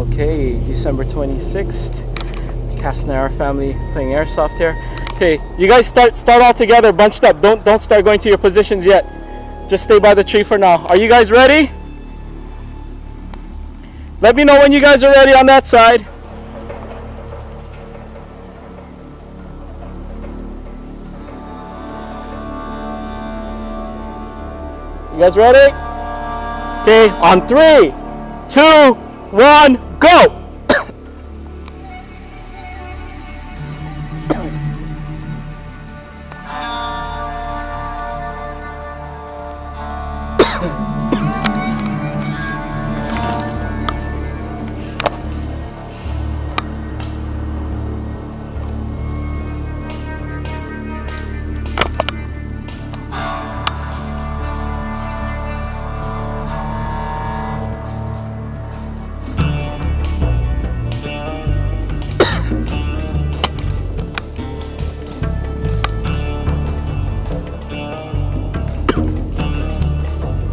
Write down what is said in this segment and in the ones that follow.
Okay, December 26th. Castanera family playing Airsoft here. Okay, you guys start all together, bunched up. Don't start going to your positions yet. Just stay by the tree for now. Are you guys ready? Let me know when you guys are ready on that side. You guys ready? Okay, on 3, 2, 1, go!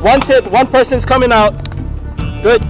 Once hit, one person's coming out. Good.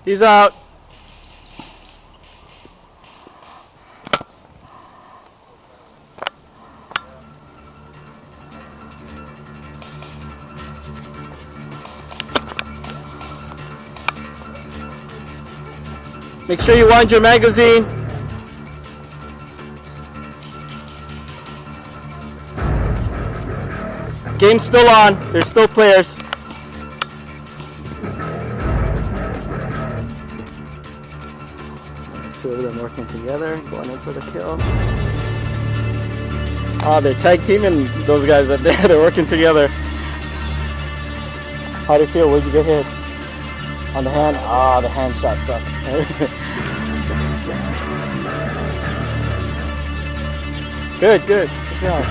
He's out. Make sure you wind your magazine. Game's still on. There's still players. Two of them working together, going in for the kill. Oh, they're tag teaming those guys up there. They're working together. How do you feel? Where'd you get hit? On the hand? Ah, the hand shot sucked. Good, good. Good job.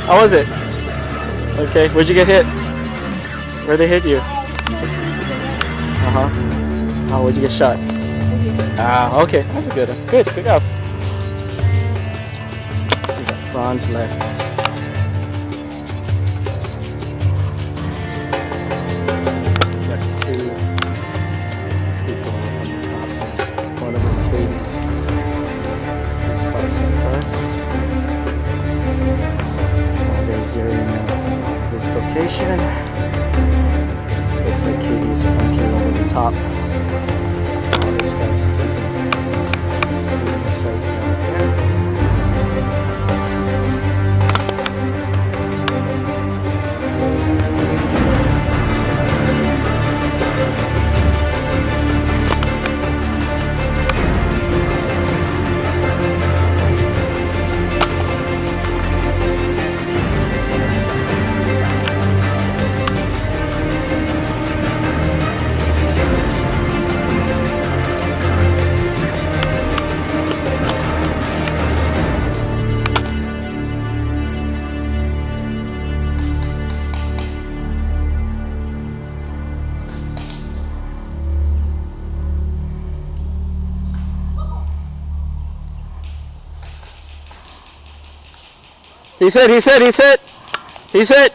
How was it? Okay, where'd you get hit? Where'd they hit you? Uh-huh. Oh, where'd you get shot? Ah, okay. That's a good one. Good, good job. We got Franz left. Got two people on the top. One of them location. Looks like Katie's flanking over the top. Oh, this guy's keeping the sights down here.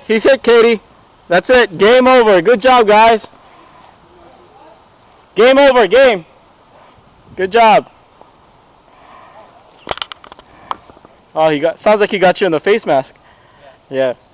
He's hit, Katie. That's it. Game over. Good job, guys. Game over. Game. Good job. Oh, sounds like he got you in the face mask. Yes. Yeah.